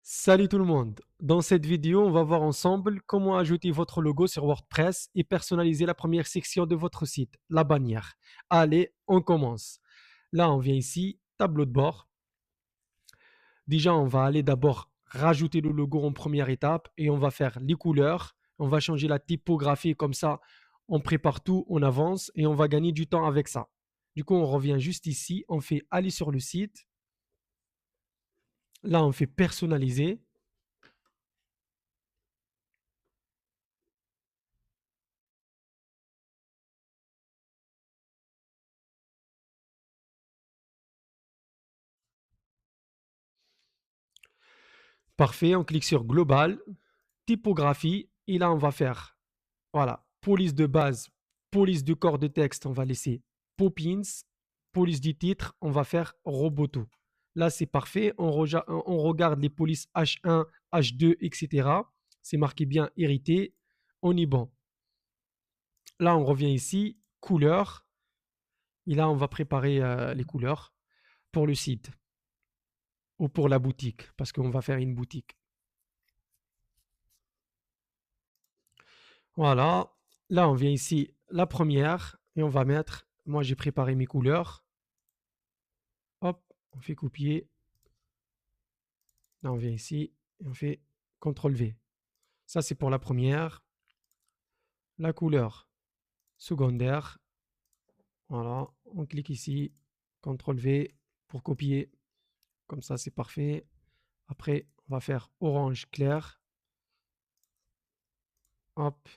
Salut tout le monde. Dans cette vidéo, on va voir ensemble comment ajouter votre logo sur WordPress et personnaliser la première section de votre site, la bannière. Allez, on commence. Là, on vient ici, tableau de bord. Déjà, on va aller d'abord rajouter le logo en première étape et on va faire les couleurs. On va changer la typographie comme ça, on prépare tout, on avance et on va gagner du temps avec ça. Du coup, on revient juste ici, on fait aller sur le site. Là, on fait personnaliser. Parfait, on clique sur global, typographie, et là on va faire, voilà, police de base, police du corps de texte, on va laisser Poppins, police du titre, on va faire Roboto. Là c'est parfait, on regarde les polices H1, H2, etc. C'est marqué bien hérité, on est bon. Là on revient ici, couleur, et là on va préparer les couleurs pour le site ou pour la boutique, parce qu'on va faire une boutique. Voilà. Là, on vient ici, la première, et on va mettre, moi j'ai préparé mes couleurs. Hop, on fait copier. Là, on vient ici, et on fait CTRL V. Ça, c'est pour la première. La couleur secondaire. Voilà, on clique ici, CTRL V pour copier. Comme ça, c'est parfait. Après, on va faire orange clair. Hop,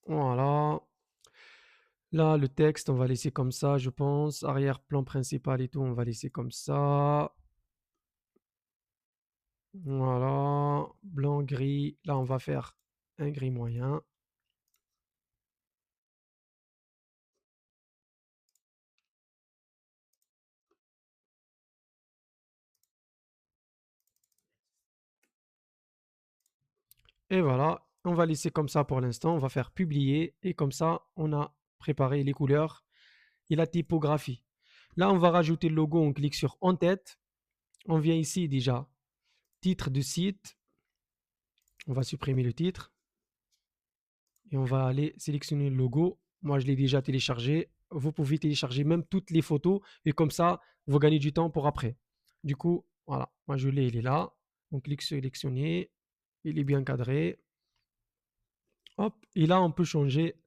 voilà. Là, le texte, on va laisser comme ça, je pense. Arrière-plan principal et tout, on va laisser comme ça. Voilà, blanc, gris. Là, on va faire un gris moyen. Et voilà, on va laisser comme ça pour l'instant. On va faire publier. Et comme ça, on a préparé les couleurs et la typographie. Là, on va rajouter le logo. On clique sur en tête. On vient ici déjà. Titre de site. On va supprimer le titre. Et on va aller sélectionner le logo. Moi, je l'ai déjà téléchargé. Vous pouvez télécharger même toutes les photos. Et comme ça, vous gagnez du temps pour après. Du coup, voilà. Moi, je l'ai, il est là. On clique sur sélectionner. Il est bien cadré. Hop. Et là, on peut changer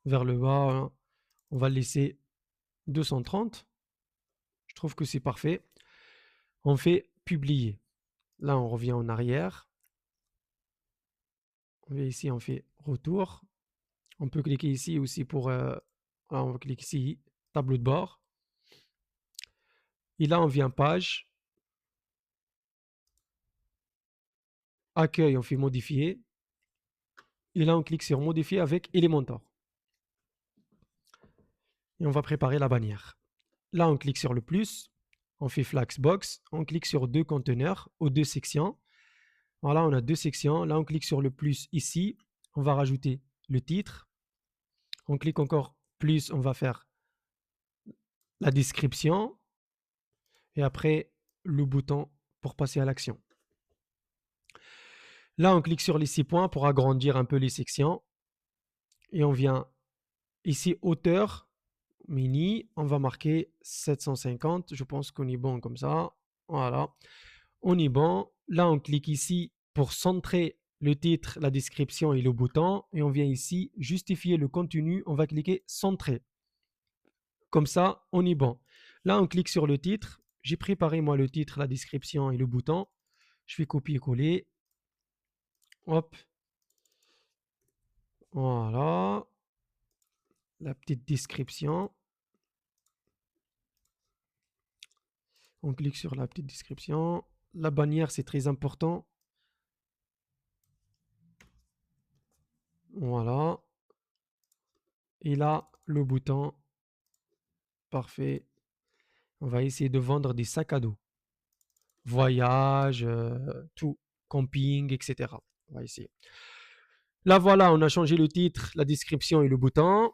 vers le bas, hein. On va le laisser 230. Je trouve que c'est parfait. On fait publier. Là, on revient en arrière. On vient ici, on fait retour. On peut cliquer ici aussi pour... là, on va cliquer ici, tableau de bord. Et là, on vient page. Accueil, on fait modifier. Et là, on clique sur modifier avec Elementor. Et on va préparer la bannière. Là, on clique sur le plus. On fait Flexbox. On clique sur deux conteneurs ou deux sections. Voilà, on a deux sections. Là, on clique sur le plus ici. On va rajouter le titre. On clique encore plus. On va faire la description. Et après, le bouton pour passer à l'action. Là, on clique sur les 6 points pour agrandir un peu les sections. Et on vient ici, hauteur, mini. On va marquer 750. Je pense qu'on est bon comme ça. Voilà. On est bon. Là, on clique ici pour centrer le titre, la description et le bouton. Et on vient ici, justifier le contenu. On va cliquer centrer. Comme ça, on est bon. Là, on clique sur le titre. J'ai préparé moi le titre, la description et le bouton. Je fais copier-coller. Hop. Voilà. La petite description. On clique sur la petite description. La bannière, c'est très important. Voilà. Et là, le bouton. Parfait. On va essayer de vendre des sacs à dos. Voyage, tout. Camping, etc. On va essayer. Là, voilà, on a changé le titre, la description et le bouton.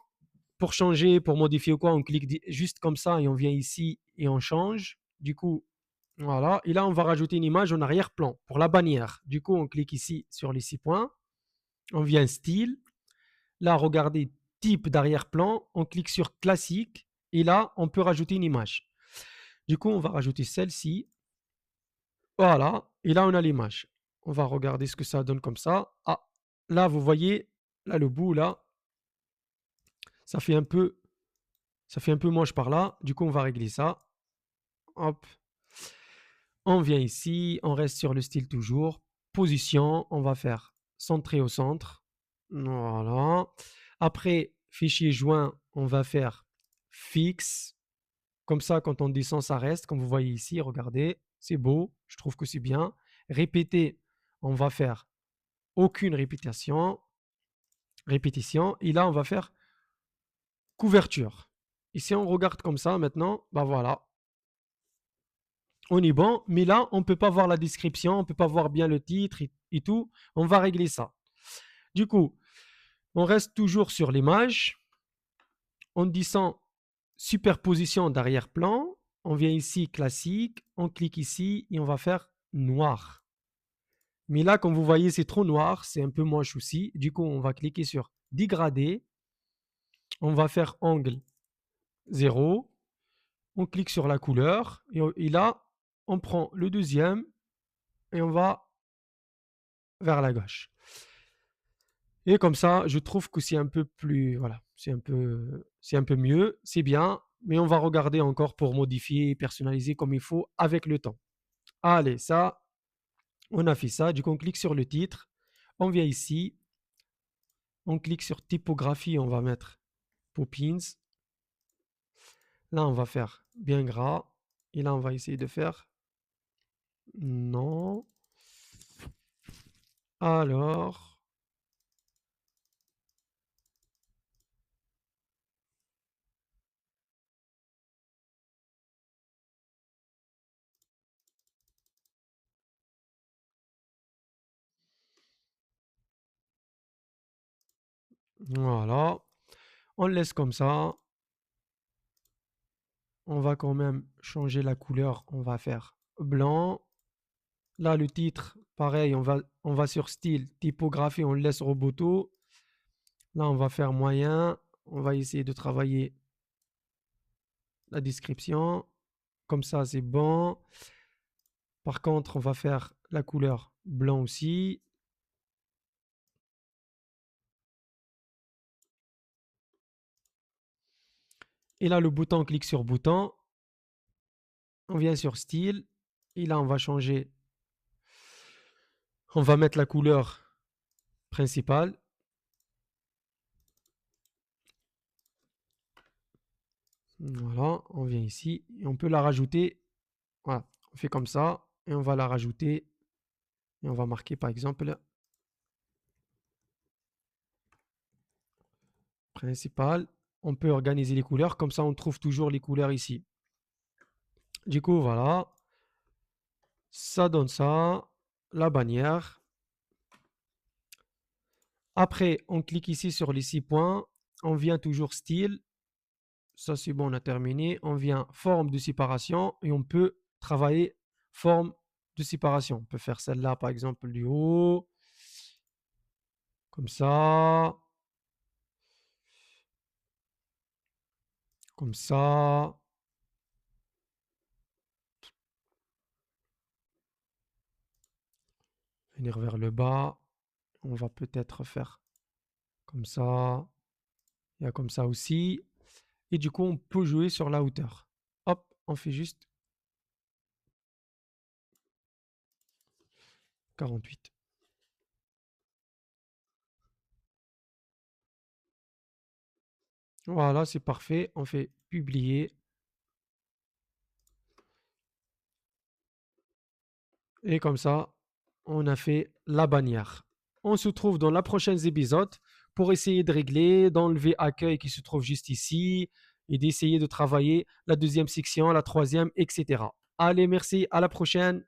Pour changer, pour modifier ou quoi, on clique juste comme ça et on vient ici et on change. Du coup, Voilà. Et là, on va rajouter une image en arrière-plan pour la bannière. Du coup, on clique ici sur les 6 points. On vient style. Là, regardez type d'arrière-plan. On clique sur classique. Et là, on peut rajouter une image. Du coup, on va rajouter celle-ci. Voilà. Et là, on a l'image. On va regarder ce que ça donne comme ça. Ah, là, vous voyez, là, le bout, là, ça fait un peu, ça fait un peu moche par là. Du coup, on va régler ça. Hop. On vient ici, on reste sur le style toujours. Position, on va faire centré au centre. Voilà. Après, fichier joint, on va faire fixe. Comme ça, quand on descend, ça reste. Comme vous voyez ici, regardez, c'est beau. Je trouve que c'est bien. Répéter, on va faire aucune répétition. Et là, on va faire couverture. Et si on regarde comme ça maintenant, bah voilà, on est bon. Mais là, on ne peut pas voir la description, on ne peut pas voir bien le titre et tout. On va régler ça. Du coup, on reste toujours sur l'image. On descend superposition d'arrière-plan. On vient ici classique. On clique ici et on va faire noir. Mais là, comme vous voyez, c'est trop noir. C'est un peu moche aussi. Du coup, on va cliquer sur dégradé. On va faire angle 0. On clique sur la couleur. Et là, on prend le deuxième et on va vers la gauche. Et comme ça, je trouve que c'est un peu plus, voilà, c'est un peu mieux, c'est bien, mais on va regarder encore pour modifier et personnaliser comme il faut avec le temps. Allez, ça, on a fait ça. Du coup, on clique sur le titre, on vient ici, on clique sur typographie, on va mettre Poppins. Là, on va faire bien gras. Et là, on va essayer de faire non. Alors, voilà. On le laisse comme ça. On va quand même changer la couleur. On va faire blanc. Là, le titre, pareil, on va sur style, typographie, on le laisse roboto. Là, on va faire moyen. On va essayer de travailler la description. Comme ça, c'est bon. Par contre, on va faire la couleur blanc aussi. Et là, le bouton, on clique sur bouton. On vient sur style. Et là, on va changer. On va mettre la couleur principale. Voilà, on vient ici et on peut la rajouter. Voilà, on fait comme ça et on va la rajouter et on va marquer par exemple principal. On peut organiser les couleurs, comme ça on trouve toujours les couleurs ici. Du coup, voilà, ça donne ça, la bannière. Après, on clique ici sur les 6 points, on vient toujours style. Ça c'est bon, on a terminé. On vient forme de séparation et on peut travailler forme de séparation. On peut faire celle-là par exemple du haut, comme ça, comme ça. Venir vers le bas. On va peut-être faire comme ça. Il y a comme ça aussi. Et du coup, on peut jouer sur la hauteur. Hop, on fait juste 48. Voilà, c'est parfait. On fait publier. Et comme ça, on a fait la bannière. On se trouve dans la prochaine épisode pour essayer de régler, d'enlever accueil qui se trouve juste ici et d'essayer de travailler la deuxième section, la troisième, etc. Allez, merci, à la prochaine.